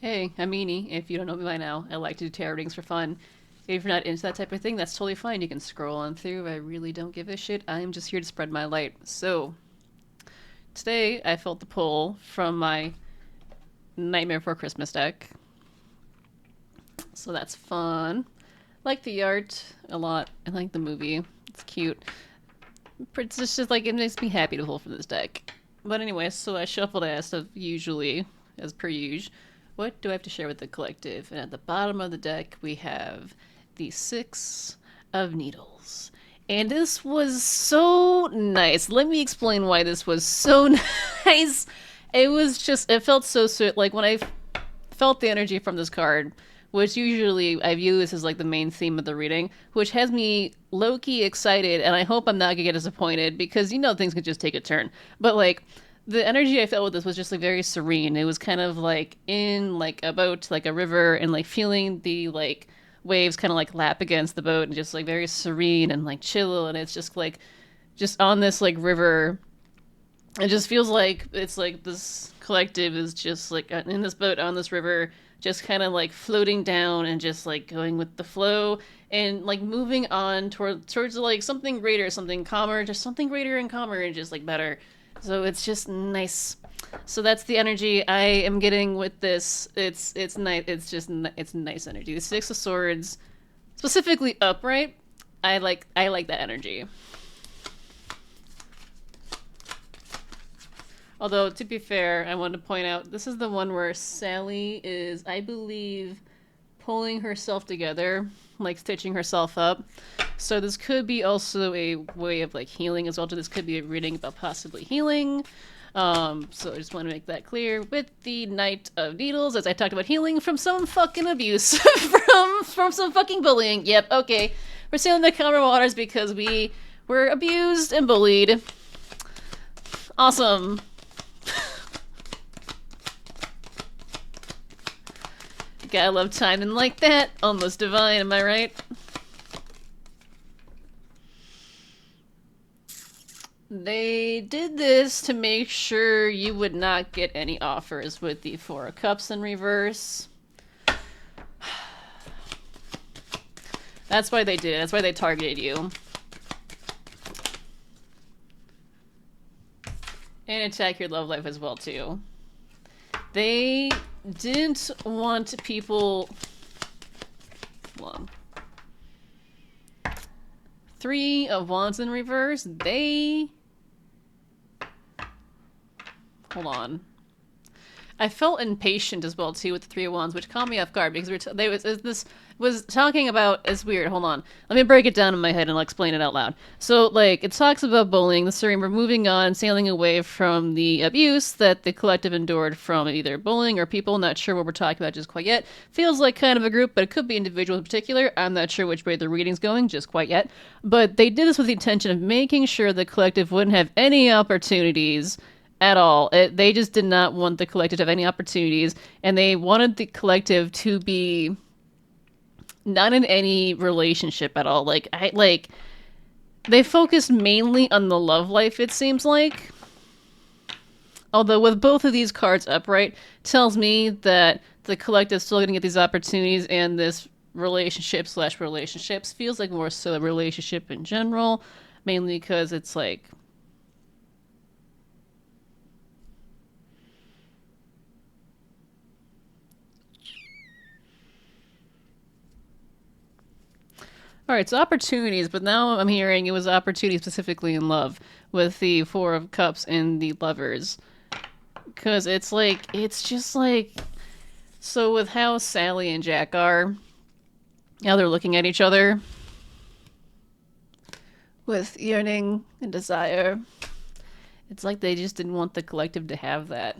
Hey, I'm Meanie. If you don't know me by now, I like to do tarot readings for fun. If you're not into that type of thing, that's totally fine. You can scroll on through. I really don't give a shit. I am just here to spread my light. So, today I felt the pull from my Nightmare Before Christmas deck. So that's fun. Like the art a lot. I like the movie. It's cute. It's just like, it makes me happy to pull from this deck. But anyway, so I shuffled as of usually, as per usual. What do I have to share with the collective? And at the bottom of the deck, we have the Six of Needles. And this was so nice. Let me explain why this was so nice. It felt so sweet. Like when I felt the energy from this card, which usually I view this as like the main theme of the reading, which has me low key excited, and I hope I'm not gonna get disappointed because things can just take a turn. But like the energy I felt with this was just like very serene. It was kind of like in like a boat, like a river, and like feeling the like waves kind of like lap against the boat, and just like very serene and like chill. And it's just like just on this like river, it just feels like it's like this collective is just like in this boat on this river, just kind of like floating down and just like going with the flow and like moving on towards like something greater, something calmer, just something greater and calmer and just like better. So it's just nice. So that's the energy I am getting with this. It's nice. It's nice energy. The Six of Swords, specifically upright. I like that energy. Although, to be fair, I want to point out this is the one where Sally is, I believe, pulling herself together, like stitching herself up. So this could be also a way of like healing as well. This could be a reading about possibly healing. So I just want to make that clear with the Knight of Needles, as I talked about healing from some fucking abuse, from some fucking bullying. Yep, okay, we're sailing the calmer waters because we were abused and bullied. Awesome. Gotta love timing like that. Almost divine, am I right? They did this to make sure you would not get any offers with the Four of Cups in reverse. That's why they did it. That's why they targeted you. And attack your love life as well, too. They didn't want people... Hold on. Three of Wands in reverse. Hold on. I felt impatient as well too with the Three of Wands, which caught me off guard because this was talking about. It's weird. Hold on, let me break it down in my head and I'll explain it out loud. So, like, it talks about bullying, the story. We're moving on, sailing away from the abuse that the collective endured from either bullying or people. Not sure what we're talking about just quite yet. Feels like kind of a group, but it could be individuals in particular. I'm not sure which way the reading's going just quite yet. But they did this with the intention of making sure the collective wouldn't have any opportunities at all. They just did not want the collective to have any opportunities, and they wanted the collective to be not in any relationship at all. Like they focused mainly on the love life. It seems like, although with both of these cards upright, tells me that the collective is still going to get these opportunities, and this relationships feels like more so a relationship in general, mainly because it's like all right, so opportunities, but now I'm hearing it was opportunities specifically in love with the Four of Cups and the Lovers. Because it's just like, so with how Sally and Jack are, how they're looking at each other with yearning and desire, it's like they just didn't want the collective to have that.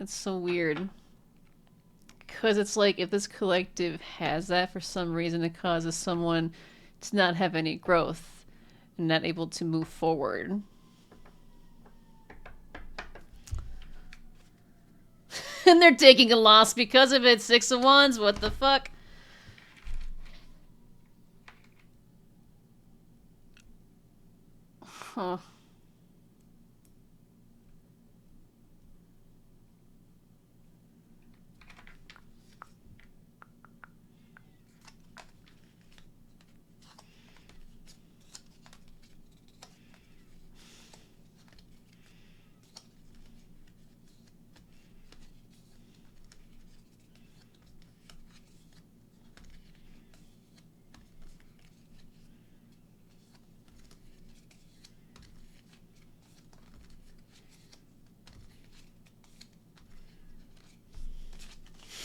It's so weird. Because it's like if this collective has that for some reason, it causes someone to not have any growth and not able to move forward. And they're taking a loss because of it. Six of Wands, what the fuck? Huh.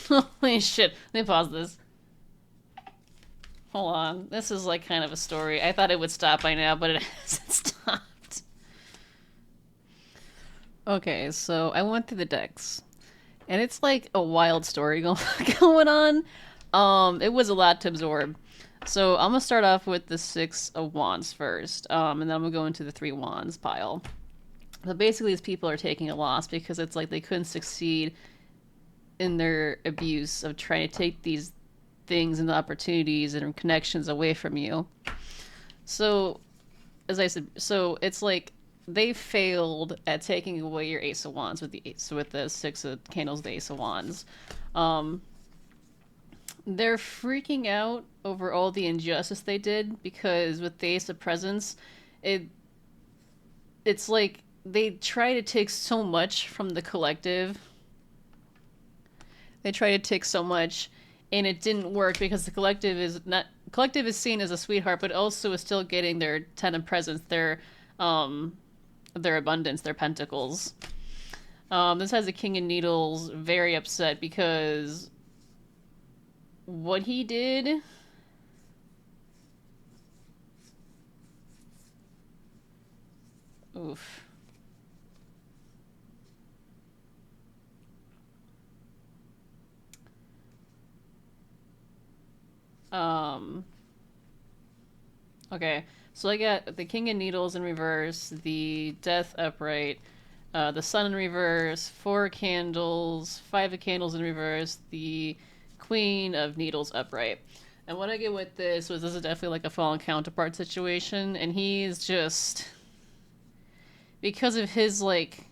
Holy shit. Let me pause this. Hold on. This is like kind of a story. I thought it would stop by now, but it hasn't stopped. Okay, so I went through the decks. And it's like a wild story going on. It was a lot to absorb. So I'm gonna start off with the 6 of Wands first, and then I'm gonna go into the 3 Wands pile. But basically, these people are taking a loss because it's like they couldn't succeed in their abuse of trying to take these things and the opportunities and connections away from you. So, as I said, so it's like they failed at taking away your Ace of Wands with the 6 of Candles, the Ace of Wands. They're freaking out over all the injustice they did because with the Ace of Presents, it's like they try to take so much from the collective. They try to take so much, and it didn't work because the collective is seen as a sweetheart, but also is still getting their 10 of Presents, their abundance, their pentacles. This has the King of Needles very upset because what he did. Oof. Okay, so I got the King of Needles in reverse, the Death upright, the Sun in reverse, 4 candles, 5 of Candles in reverse, the Queen of Needles upright. And what I get with this is definitely like a fallen counterpart situation, and he's just, because of his like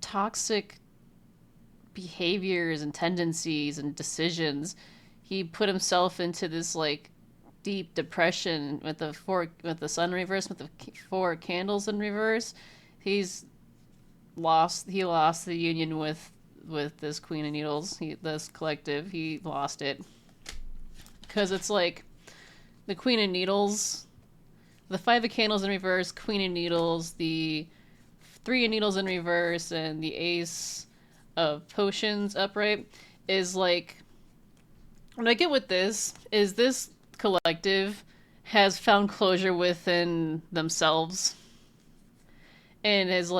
toxic behaviors and tendencies and decisions, he put himself into this like deep depression with the Sun in reverse, with the 4 candles in reverse. He lost the union with this Queen of Needles, this collective. He lost it because it's like the Queen of Needles, the 5 of Candles in reverse, Queen of Needles, the 3 of Needles in reverse, and the Ace of Potions upright is like, what I get with this is this collective has found closure within themselves and has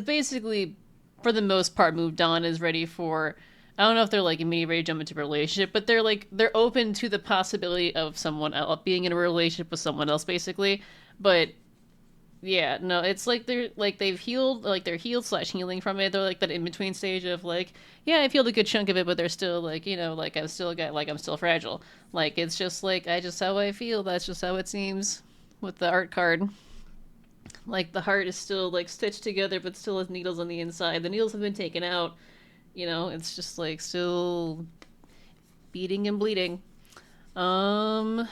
basically, for the most part, moved on, is ready for, I don't know if they're like immediately ready to jump into a relationship, but they're open to the possibility of someone else being in a relationship with someone else, basically. But yeah, no, it's like they've healed, like they're healed / healing from it. They're like that in between stage of like, yeah, I've healed a good chunk of it, but they're still like, like I'm still fragile. Like it's just like just how I feel. That's just how it seems with the art card. Like the heart is still like stitched together, but still has needles on the inside. The needles have been taken out. It's just like still beating and bleeding. The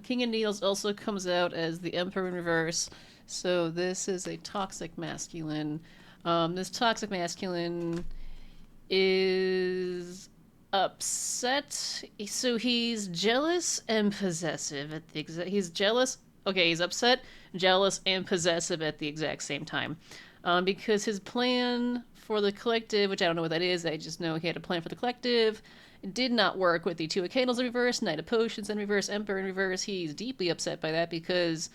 King of Needles also comes out as the Emperor in reverse. So this is a toxic masculine. This toxic masculine is upset. So he's jealous and possessive at the exact. He's jealous. Okay, he's upset, jealous, and possessive at the exact same time. Because his plan for the collective, which I don't know what that is, I just know he had a plan for the collective, did not work with the 2 of Candles in reverse, Knight of Potions in reverse, Emperor in reverse. He's deeply upset by that because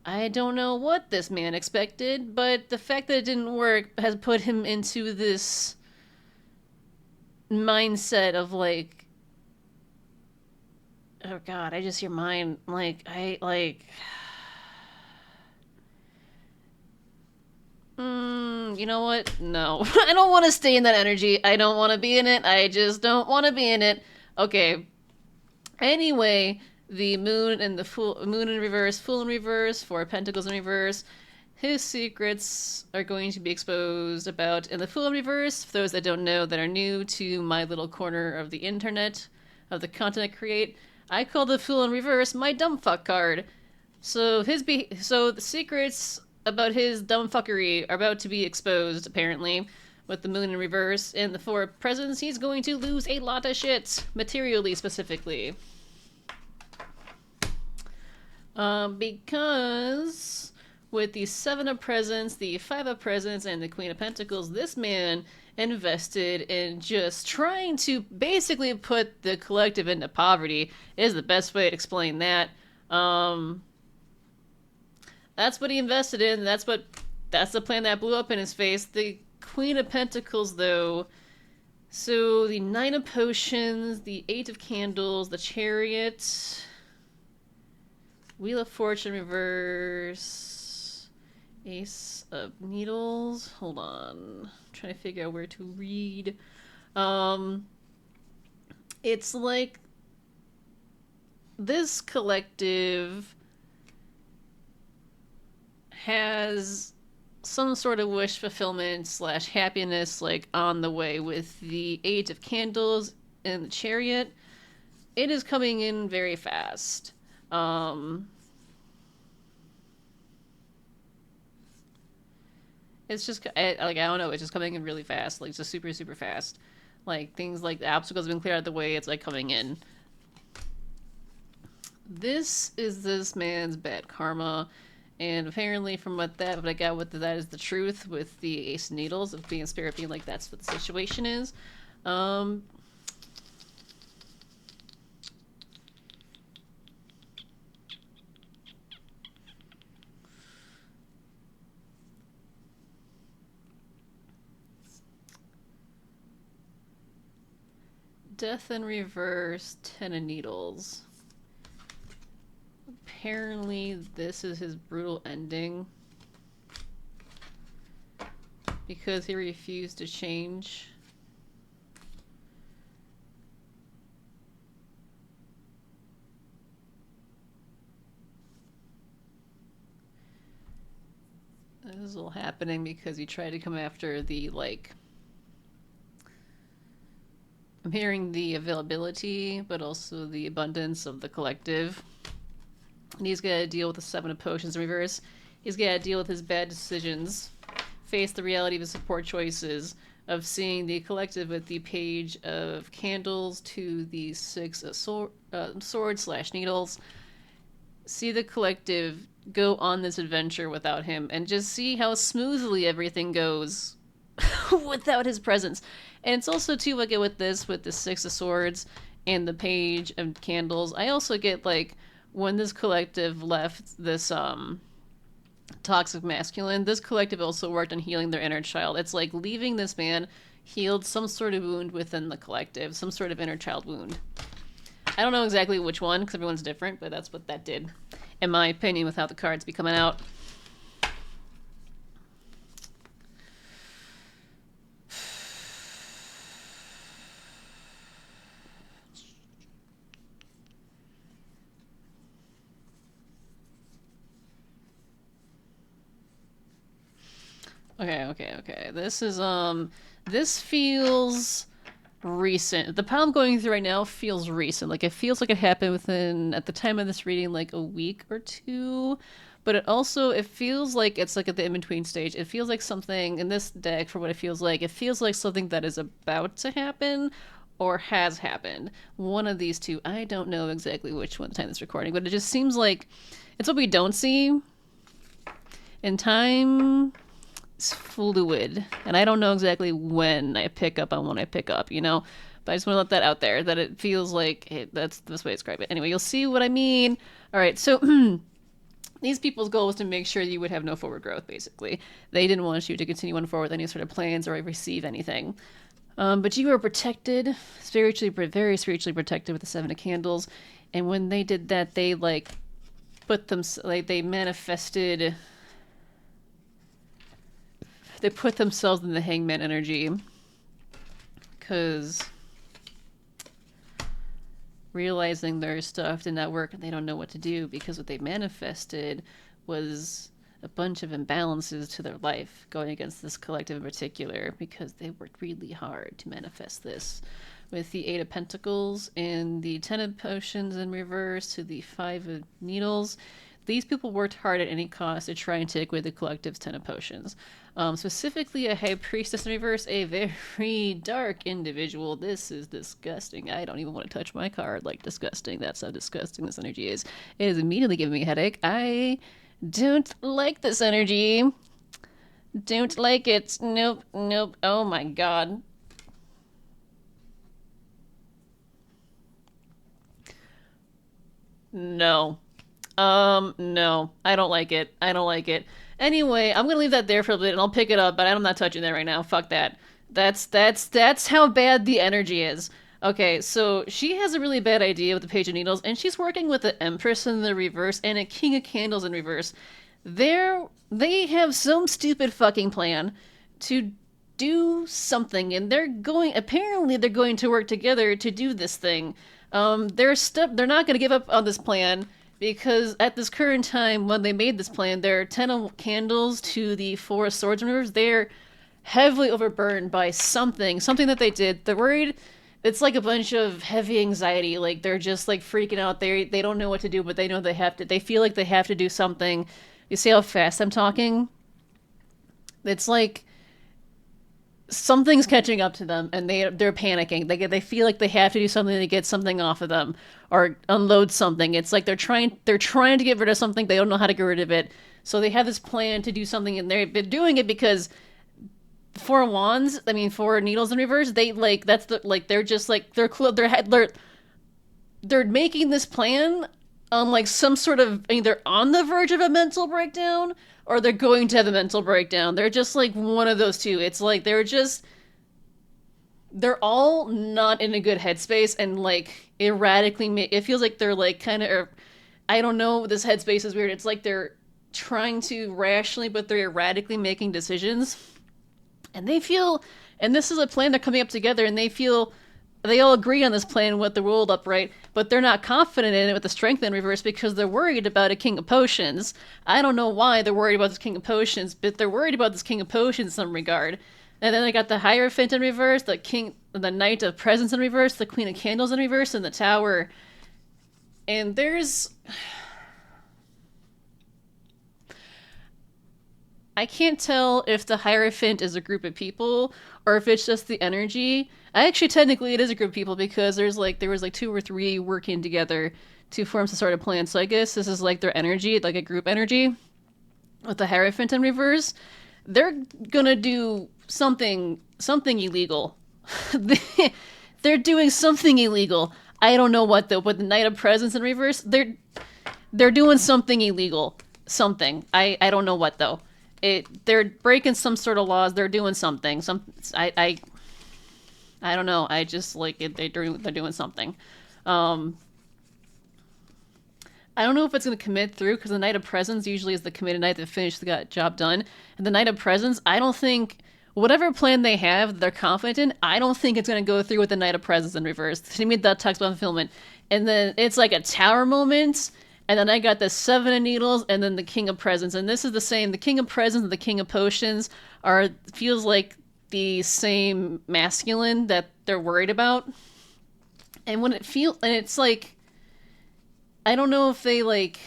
I don't know what this man expected, but the fact that it didn't work has put him into this mindset of like, oh god, I just hear mine, you know what? No. I don't want to stay in that energy. I don't want to be in it. I just don't want to be in it. Okay. Anyway, the moon and moon in reverse, Fool in reverse, 4 of Pentacles in reverse. His secrets are going to be exposed about in the Fool in reverse. For those that don't know, that are new to my little corner of the internet, of the content I create, I call the Fool in reverse my dumb fuck card. So the secrets about his dumb fuckery are about to be exposed, apparently, with the moon in reverse. And the 4 of Presents, he's going to lose a lot of shit, materially specifically. Because with the Seven of Presents, the Five of Presents, and the Queen of Pentacles, this man invested in just trying to basically put the collective into poverty is the best way to explain that. Um, that's what he invested in. That's the plan that blew up in his face. The Queen of Pentacles, though. So the Nine of Potions, the Eight of Candles, the Chariot, Wheel of Fortune reverse, Ace of Needles. Hold on, I'm trying to figure out where to read. It's like this collective has some sort of wish fulfillment slash happiness like on the way with the Eight of Candles and the Chariot. It is coming in very fast. It's just like I don't know. It's just coming in really fast, like just super super fast. Like things like the obstacles have been cleared out of the way. It's like coming in. This is this man's bad karma, and apparently from what I got with that is the truth with the Ace of Needles of being spirit being like that's what the situation is. Um, Death in reverse, Ten of Needles. Apparently this is his brutal ending because he refused to change. This is all happening because he tried to come after the, like, I'm hearing the availability, but also the abundance of the collective. And he's got to deal with the Seven of Potions in reverse. He's got to deal with his bad decisions, face the reality of his poor choices, of seeing the collective with the Page of Candles to the Six of Swords slash Needles. See the collective go on this adventure without him, and just see how smoothly everything goes without his presence. And it's also too like with this with the Six of Swords and the Page of Candles. I also get like when this collective left this toxic masculine, this collective also worked on healing their inner child. It's like leaving this man healed some sort of wound within the collective, some sort of inner child wound. I don't know exactly which one because everyone's different, but that's what that did, in my opinion, without the cards be coming out. Okay. This feels recent. The poem I'm going through right now feels recent. Like it feels like it happened within, at the time of this reading, like a week or two. But it feels like it's like at the in between stage. It feels like something in this deck, for what it feels like something that is about to happen or has happened. One of these two. I don't know exactly which one at the time of this recording, but it just seems like it's what we don't see in time. Fluid, and I don't know exactly when I pick up on when I pick up, you know. But I just want to let that out there that it feels like that's the best way to describe it. Anyway, you'll see what I mean. All right, so these people's goal was to make sure you would have no forward growth. Basically, they didn't want you to continue on forward with any sort of plans or receive anything. But you were protected, very spiritually protected with the Seven of Candles. And when they did that, they like put them like they manifested. They put themselves in the hangman energy because realizing their stuff did not work and they don't know what to do because what they manifested was a bunch of imbalances to their life going against this collective in particular because they worked really hard to manifest this. With the Eight of Pentacles and the Ten of Potions in reverse to the Five of Needles, These people worked hard at any cost to try and take away the collective's 10 of potions. Specifically, a high priestess in reverse, a very dark individual. This is disgusting. I don't even want to touch my card. Like, disgusting. That's how disgusting this energy is. It is immediately giving me a headache. I don't like this energy. Don't like it. Nope, nope. Oh my god. No. No. I don't like it. I don't like it. Anyway, I'm gonna leave that there for a bit and I'll pick it up, but I'm not touching that right now. Fuck that. That's how bad the energy is. Okay, so she has a really bad idea with the Page of Needles, and she's working with the Empress in the reverse and a King of Candles in reverse. They have some stupid fucking plan to do something, and apparently they're going to work together to do this thing. They're not going to give up on this plan because at this current time when they made this plan, their 10 of candles to the 4 of swords and reverse, they're heavily overburdened by something that they did. They're worried. It's like a bunch of heavy anxiety. Like, they're just like freaking out. They don't know what to do, but they know they have to. They feel like they have to do something. You see how fast I'm talking? It's like something's catching up to them, and they're panicking. They feel like they have to do something to get something off of them or unload something. It's like they're trying to get rid of something. They don't know how to get rid of it, so they have this plan to do something, and they're doing it because 4 wands. I mean, 4 needles in reverse. They like that's the like they're just like they're making this plan on like some sort of either on the verge of a mental breakdown or they're going to have a mental breakdown. They're just like one of those two. It's like they're all not in a good headspace and like erratically it feels like they're like kind of I don't know, this headspace is weird. It's like they're trying to rationally but they're erratically making decisions. And they feel, and this is a plan they're coming up together, and they all agree on this plan with the world upright, but they're not confident in it with the strength in reverse because they're worried about a King of Potions. I don't know why they're worried about this King of Potions, but they're worried about this King of Potions in some regard. And then they got the Hierophant in reverse, the Knight of Presence in reverse, the Queen of Candles in reverse, and the Tower. And I can't tell if the Hierophant is a group of people or if it's just the energy. Actually, technically, it is a group of people because there was like 2 or 3 working together to form some sort of plan. So I guess this is like their energy, like a group energy. With the Hierophant in reverse, they're gonna do something illegal. They're doing something illegal. I don't know what though. But the Knight of Presence in reverse, they're doing something illegal. Something. I don't know what though. They're breaking some sort of laws. They're doing something. I don't know. I just like it. They're doing something. I don't know if it's going to commit through because the Knight of Presence usually is the committed knight that finished the job done. And the Knight of Presence, I don't think whatever plan they have, they're confident in. I don't think it's going to go through with the Knight of Presence in reverse. To me, that talks about fulfillment. And then it's like a tower moment. And then I got the 7 of Needles and then the King of Presence. And this is the same. The King of Presence and the King of Potions feels like the same masculine that they're worried about. And when it's like, I don't know if they like,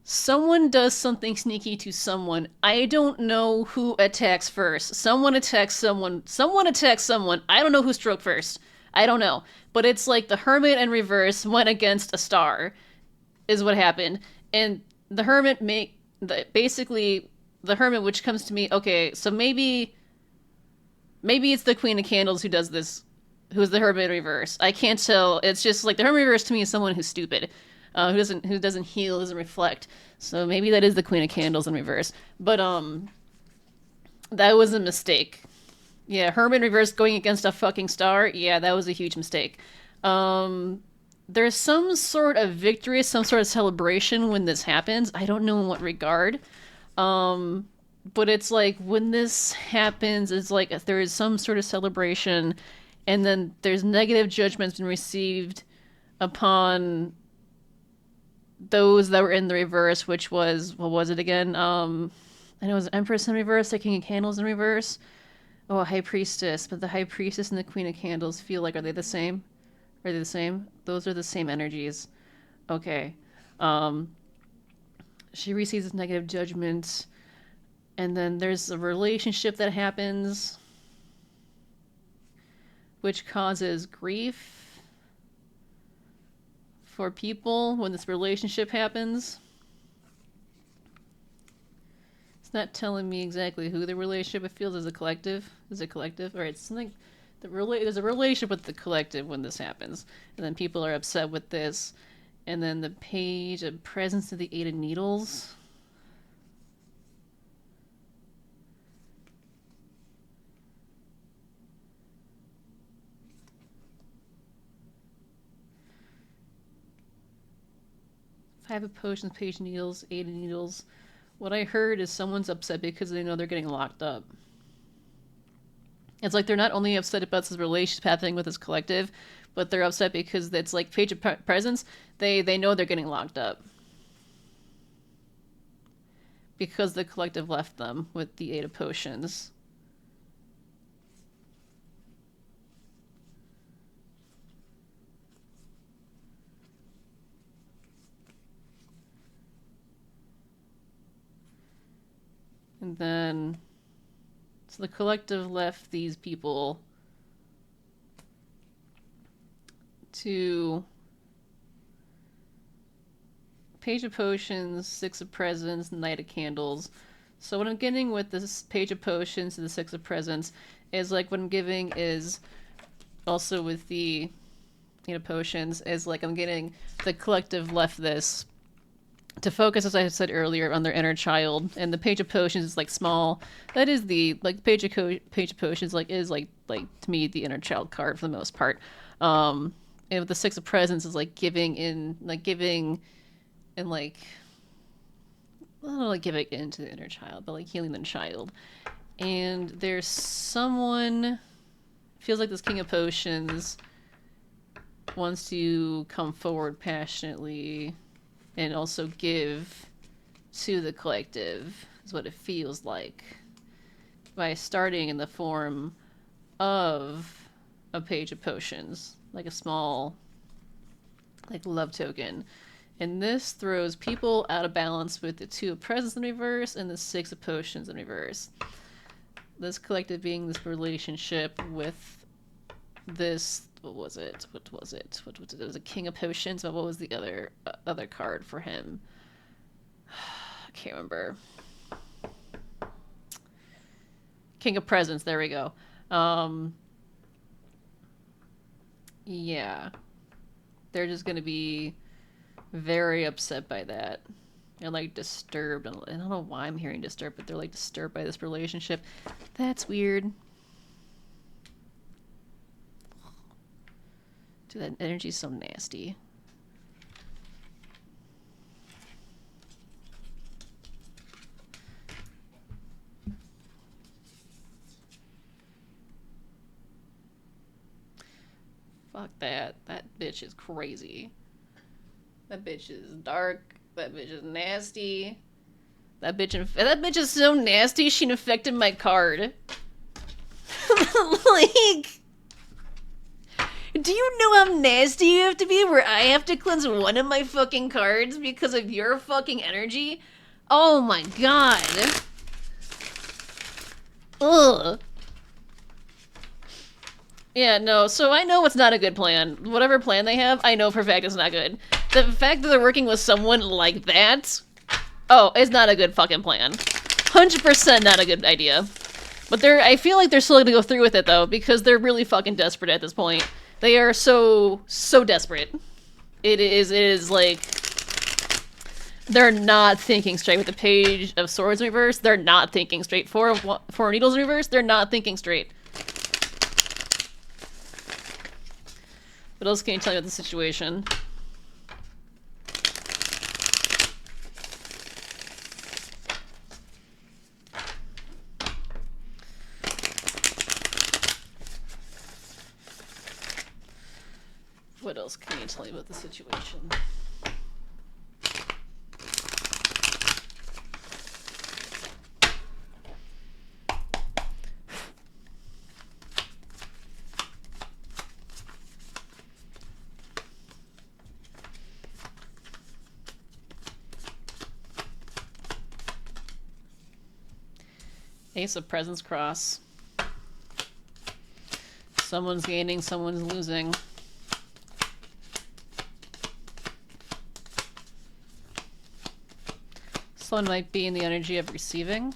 someone does something sneaky to someone. I don't know who attacks first. Someone attacks someone. Someone attacks someone. I don't know who struck first. I don't know. But it's like the Hermit in reverse went against a star, is what happened. And the Hermit basically, the Hermit, which comes to me, okay, so maybe it's the Queen of Candles who does this, who's the Hermit in reverse. I can't tell. It's just like the Hermit in reverse to me is someone who's stupid, who doesn't heal, doesn't reflect. So maybe that is the Queen of Candles in reverse. But that was a mistake. Yeah, Hermit reverse going against a fucking star. Yeah, that was a huge mistake. There's some sort of victory, some sort of celebration when this happens. I don't know in what regard. But it's like when this happens, it's like there is some sort of celebration, and then there's negative judgments been received upon those that were in the reverse, which was, what was it again? I know it was Empress in reverse, the King of Candles in reverse. Oh, High Priestess. But the High Priestess and the Queen of Candles feel like, are they the same? Are they the same? Those are the same energies. Okay. Um, she receives this negative judgment, and then there's a relationship that happens, which causes grief for people when this relationship happens. It's not telling me exactly who the relationship it feels as a collective. Is it collective? All right, something. There's a relationship with the collective when this happens, and then people are upset with this, and then the page of presence of the Eight of Needles. Five of Potions, Page of Needles, Eight of Needles. What I heard is someone's upset because they know they're getting locked up. It's like they're not only upset about this relationship happening with this collective, but they're upset because it's like Page of Presence. They know they're getting locked up because the collective left them with the Eight of Potions. And then, so the collective left these people to Page of Potions, Six of Presents, Knight of Candles. So what I'm getting with this Page of Potions and the Six of Presents is like what I'm giving is also with the Eight of Potions is like I'm getting the collective left this to focus, as I said earlier, on their inner child, and the Page of Potions is like small. That is the like Page of Potions like is like to me the inner child card for the most part. And with the Six of Presents is like giving and like I don't know, like giving into the inner child, but like healing the child. And there's someone feels like this King of Potions wants to come forward passionately and also give to the collective is what it feels like by starting in the form of a Page of Potions, like a small like love token. And this throws people out of balance with the Two of Presents in reverse and the Six of Potions in reverse. This collective being this relationship with this, what was it? It was a King of Potions, but what was the other card for him? I can't remember. King of Presents, there we go. Yeah. They're just gonna be very upset by that. They're like disturbed. I don't know why I'm hearing disturbed, but they're like disturbed by this relationship. That's weird. Dude, that energy's so nasty. Fuck that. That bitch is crazy. That bitch is dark. That bitch is nasty. That bitch is so nasty. She infected my card. Like, do you know how nasty you have to be where I have to cleanse one of my fucking cards because of your fucking energy? Oh my god. Ugh. Yeah, no, so I know it's not a good plan. Whatever plan they have, I know for a fact it's not good. The fact that they're working with someone like that, oh, it's not a good fucking plan. 100% not a good idea. But I feel like they're still gonna go through with it, though, because they're really fucking desperate at this point. They are so desperate. It is like, they're not thinking straight with the Page of Swords in reverse. They're not thinking straight. Four of Needles in reverse, they're not thinking straight. What else can you tell me about the situation? What else can you tell me about the situation? Ace of Presents cross. Someone's gaining, someone's losing. Someone might be in the energy of receiving.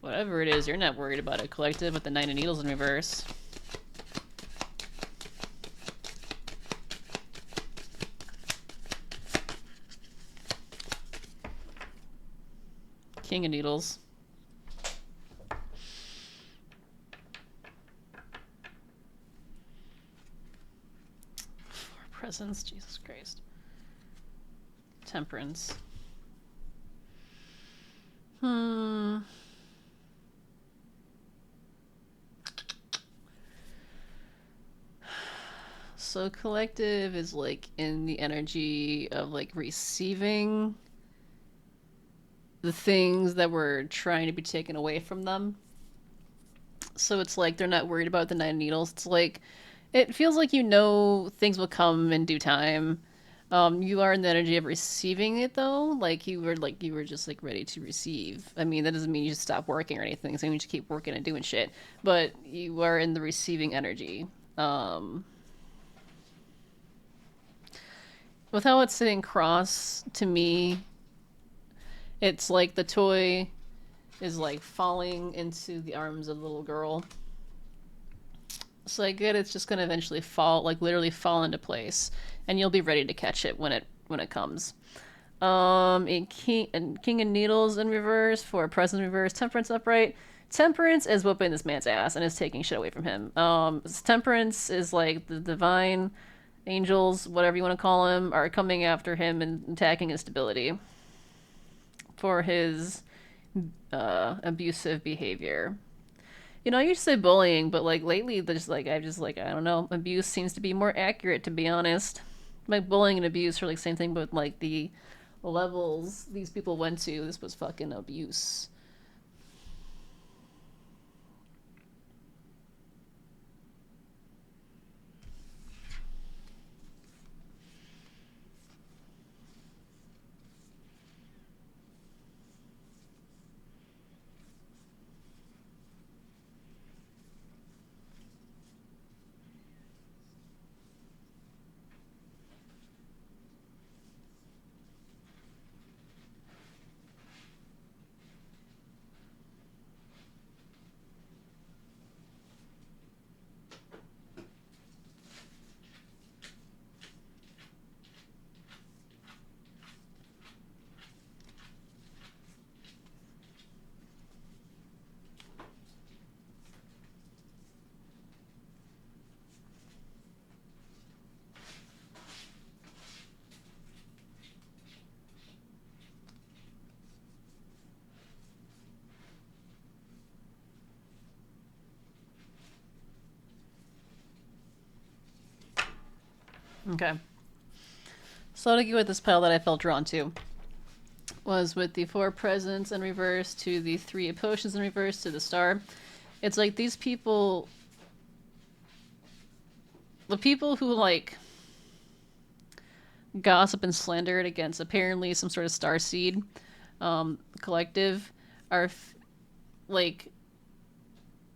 Whatever it is, you're not worried about it. Collective with the Nine of Needles in reverse. King of Needles. Four Presents, Jesus Christ. Temperance. So collective is like in the energy of like receiving the things that were trying to be taken away from them. So it's like they're not worried about the Nine of Needles. It's like it feels like things will come in due time. You are in the energy of receiving it though. Like you were just like ready to receive. I mean, that doesn't mean you just stop working or anything. So you just keep working and doing shit. But you are in the receiving energy. With how it's sitting cross, to me, it's like the toy is like falling into the arms of the little girl. So I get it's just gonna eventually fall, like literally fall into place, and you'll be ready to catch it when it comes. A king of Needles in reverse, for Presence in reverse, Temperance upright. Temperance is whooping this man's ass and is taking shit away from him. Temperance is like the divine angels, whatever you want to call him, are coming after him and attacking his stability for his abusive behavior. I used to say bullying, but like lately, I don't know, abuse seems to be more accurate, to be honest. Like bullying and abuse are like the same thing, but like the levels these people went to, this was fucking abuse. Okay. So to go with this pile that I felt drawn to was with the Four Presents in reverse to the Three of Potions in reverse to the Star. It's like these people, the people who like gossip and slander it against apparently some sort of star seed collective are like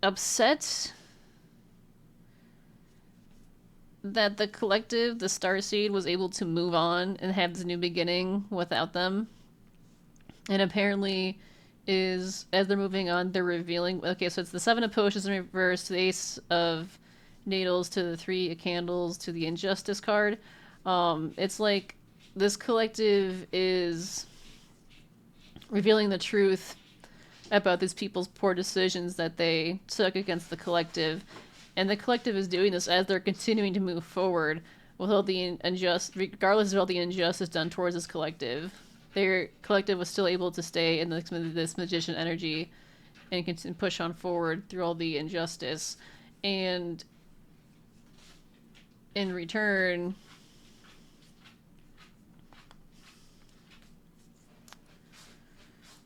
upset that the collective, the Starseed, was able to move on and have this new beginning without them. And apparently is, as they're moving on, they're revealing... Okay, so it's the Seven of Potions in reverse to the Ace of Needles to the Three of Candles to the Injustice card. It's like this collective is revealing the truth about these people's poor decisions that they took against the collective. And the collective is doing this as they're continuing to move forward with all the regardless of all the injustice done towards this collective. Their collective was still able to stay in this magician energy and continue to push on forward through all the injustice. And in return,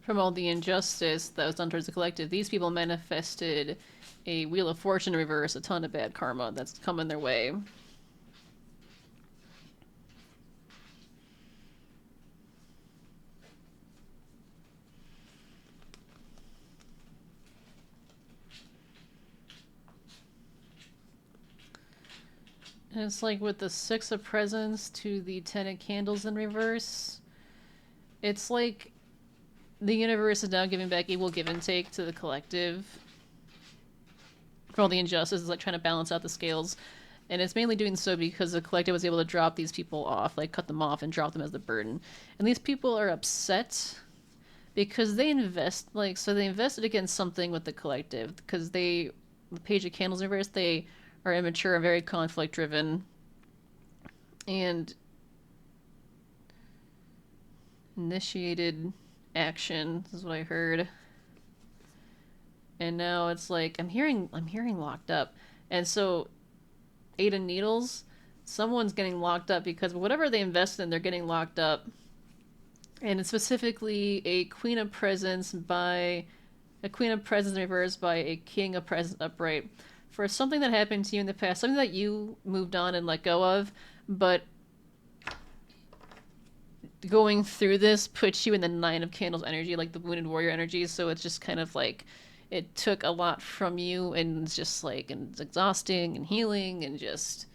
from all the injustice that was done towards the collective, these people manifested a Wheel of Fortune reverse, a ton of bad karma that's coming their way. And it's like with the Six of Presents to the Ten of Candles in reverse. It's like the universe is now giving back equal give and take to the collective for all the injustices, like trying to balance out the scales. And it's mainly doing so because the collective was able to drop these people off, like cut them off and drop them as the burden. And these people are upset because they they invested against something with the collective because the Page of Candles reverse, they are immature and very conflict driven, and initiated action is what I heard. And now it's like I'm hearing locked up, and so Eight of Needles, someone's getting locked up because whatever they invest in, they're getting locked up. And it's specifically a Queen of Presents reversed by a King of Presents upright for something that happened to you in the past, something that you moved on and let go of, but going through this puts you in the Nine of Candles energy, like the Wounded Warrior energy. So it's just kind of like it took a lot from you, and it's just like, and it's exhausting and healing, and just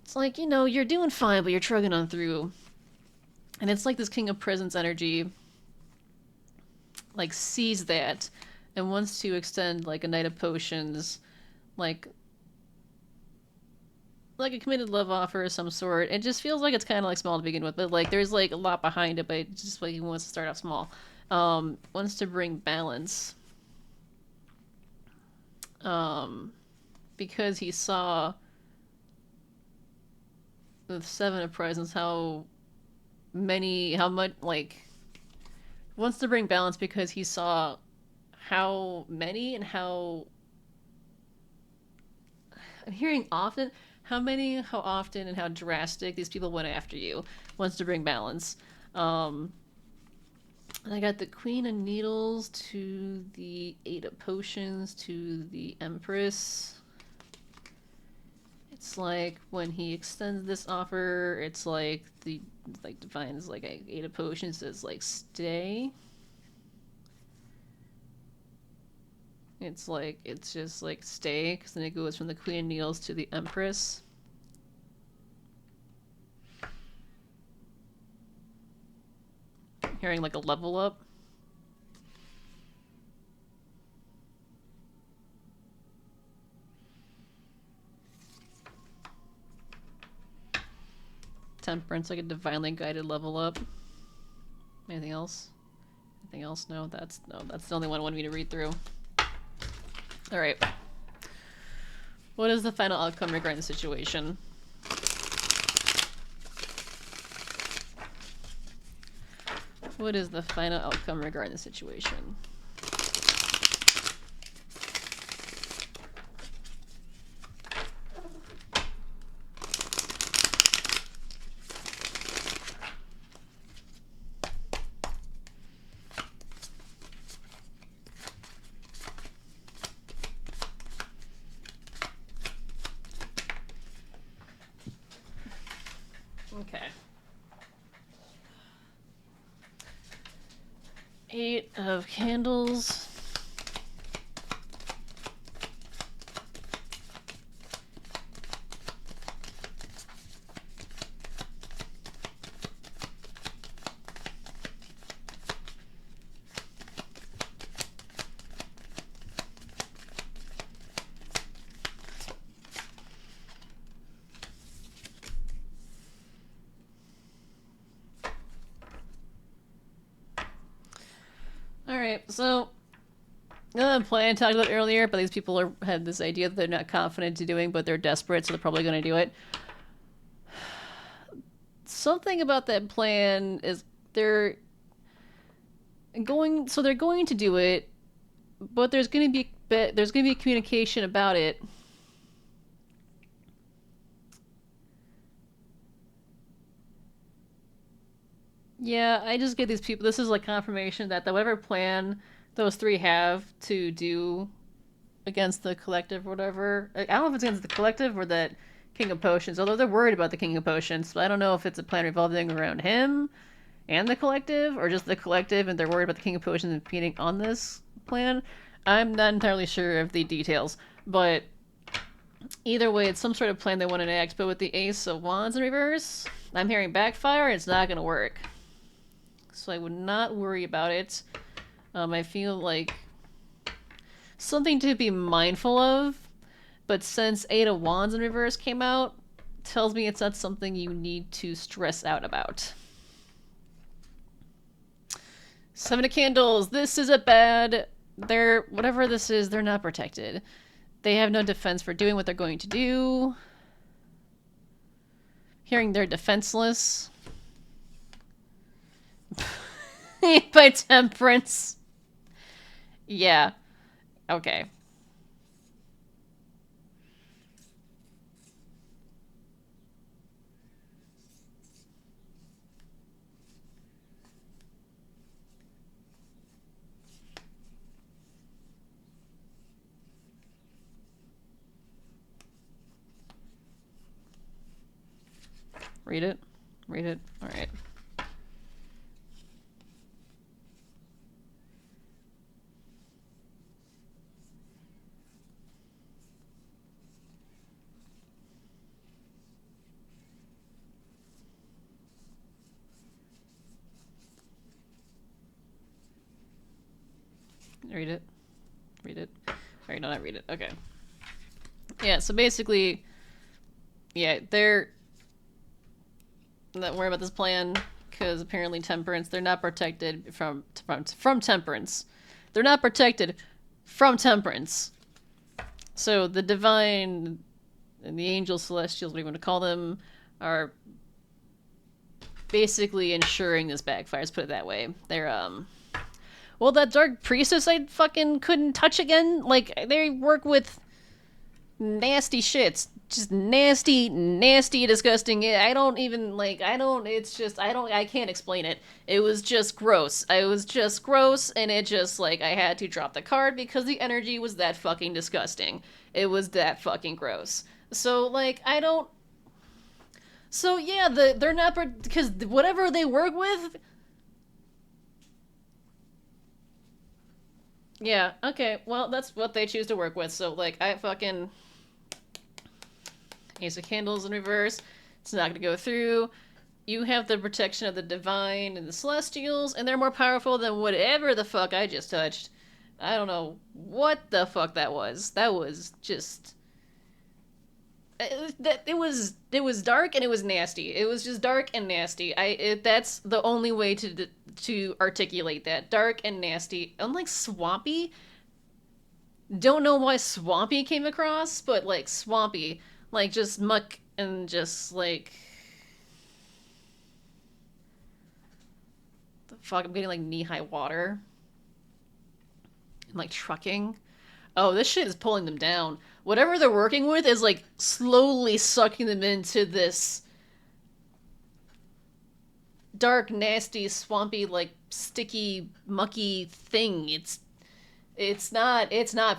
it's like, you're doing fine, but you're trudging on through. And it's like this King of Presents energy like sees that and wants to extend like a Knight of Potions, like a committed love offer of some sort. It just feels like it's kind of like small to begin with, but like there's like a lot behind it, but it's just like he wants to start off small. Wants to bring balance. Because he saw the Seven of Presents how much like wants to bring balance because he saw how many and how I'm hearing often how many, how often, and how drastic these people went after you. Wants to bring balance. I got the Queen of Needles to the Eight of Potions to the Empress. It's like when he extends this offer, it's like defines like Eight of Potions as like stay. It's just like stay, because then it goes from the Queen of Needles to the Empress. I'm hearing like a level up. Temperance, like a divinely guided level up. Anything else? Anything else? No, that's the only one I wanted me to read through. Alright. What is the final outcome regarding the situation? What is the final outcome regarding the situation? Okay. Eight of Candles. Alright, so the plan I talked about earlier, but these people had this idea that they're not confident to doing, but they're desperate, so they're probably going to do it. Something about that plan is they're going to do it, but there's going to be communication about it. Yeah, I just get these people. This is like confirmation that whatever plan those three have to do against the collective or whatever. I don't know if it's against the collective or that King of Potions, although they're worried about the King of Potions, but I don't know if it's a plan revolving around him and the collective, or just the collective and they're worried about the King of Potions impeding on this plan. I'm not entirely sure of the details, but Either way, it's some sort of plan they want to enact, but with the Ace of Wands in reverse, I'm hearing Backfire, it's not going to work. So I would not worry about it. I feel like something to be mindful of, but since Eight of Wands in reverse came out, tells me it's not something you need to stress out about. Seven of Candles, this is a bad... whatever this is, they're not protected. They have no defense for doing what they're going to do. Hearing they're defenseless. By Temperance. Yeah. Okay. Read it. Read it. Alright. Read it. Read it. Alright, no, not read it. Okay. Yeah, so basically, yeah, they're not worried about this plan because apparently Temperance, they're not protected from Temperance. They're not protected from Temperance. So the Divine and the Angels, Celestials, whatever you want to call them, are basically ensuring this backfires, put it that way. They're, well, that Dark Priestess I fucking couldn't touch again. Like, they work with nasty shits. Just nasty, nasty, disgusting. I don't even, like, I can't explain it. It was just gross. It was just gross, and it just, like, I had to drop the card because the energy was that fucking disgusting. It was that fucking gross. So, like, So, yeah, they're not, because whatever they work with... Yeah, okay, well, that's what they choose to work with, so, like, I fucking... Ace of Candles in reverse. It's not gonna go through. You have the protection of the Divine and the Celestials, and they're more powerful than whatever the fuck I just touched. I don't know what the fuck that was. That was just... It was dark and it was nasty. It was just dark and nasty. That's the only way to articulate that. Dark and nasty. Unlike swampy. Don't know why swampy came across, but like swampy, like just muck and just like the fuck. I'm getting like knee-high water and like trucking. Oh, this shit is pulling them down. Whatever they're working with is, like, slowly sucking them into this dark, nasty, swampy, like, sticky, mucky thing. It's not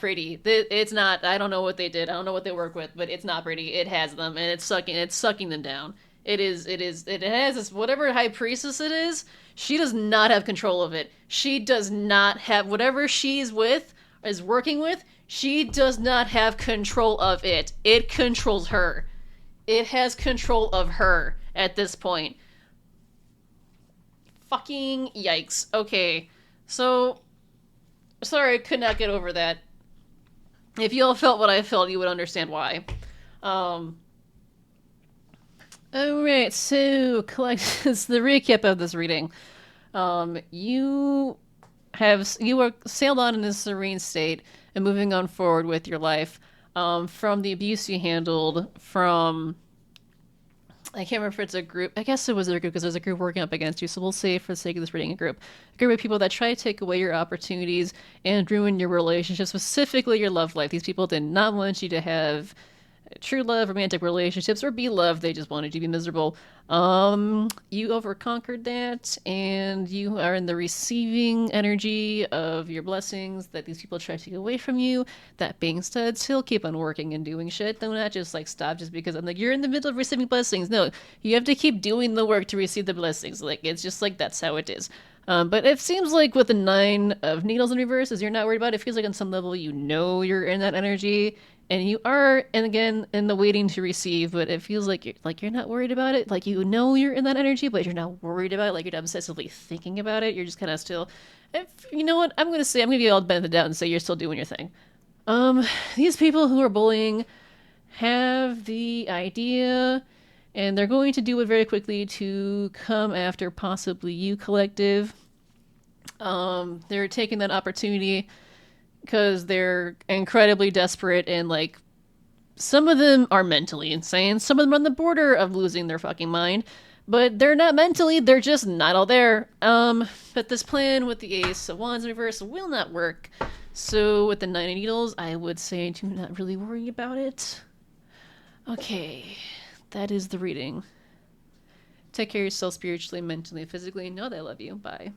pretty. It's not, I don't know what they did. I don't know what they work with, but it's not pretty. It has them, and it's sucking them down. It has this, whatever high priestess it is, she does not have control of it. She does not have, whatever she's with, is working with, she does not have control of it. It controls her. It has control of her at this point. Fucking yikes. Okay, so... Sorry, I could not get over that. If you all felt what I felt, you would understand why. Alright, so, it's the recap of this reading. You are sailed on in a serene state and moving on forward with your life from the abuse you handled, from... I can't remember if it's a group. I guess it was a group because there's a group working up against you. So we'll say, for the sake of this reading, a group of people that try to take away your opportunities and ruin your relationship, specifically your love life. These people did not want you to have true love, romantic relationships, or be loved. They just wanted you to be miserable. You overconquered that, and you are in the receiving energy of your blessings that these people try to take away from you. That being said, still keep on working and doing shit. Do not just like stop just because I'm like, you're in the middle of receiving blessings. No, you have to keep doing the work to receive the blessings. Like, it's just like, that's how it is. But it seems like with the Nine of Needles in reverse, is you're not worried about it. It feels like on some level you know you're in that energy, and you are, and again, in the waiting to receive. But it feels like you're not worried about it. Like you know you're in that energy, but you're not worried about it. Like you're not obsessively thinking about it. You're just kind of still. If, you know what? I'm gonna give you all the benefit of the doubt and say you're still doing your thing. Um, these people who are bullying have the idea, and they're going to do it very quickly to come after possibly you, collective. They're taking that opportunity because they're incredibly desperate, and like some of them are mentally insane, some of them are on the border of losing their fucking mind, but they're not mentally, they're just not all there. But this plan with the Ace of Wands in reverse will not work. So with the Nine of Needles, I would say do not really worry about it. Okay, that is the reading. Take care of yourself spiritually, mentally, physically. Know that I love you. Bye.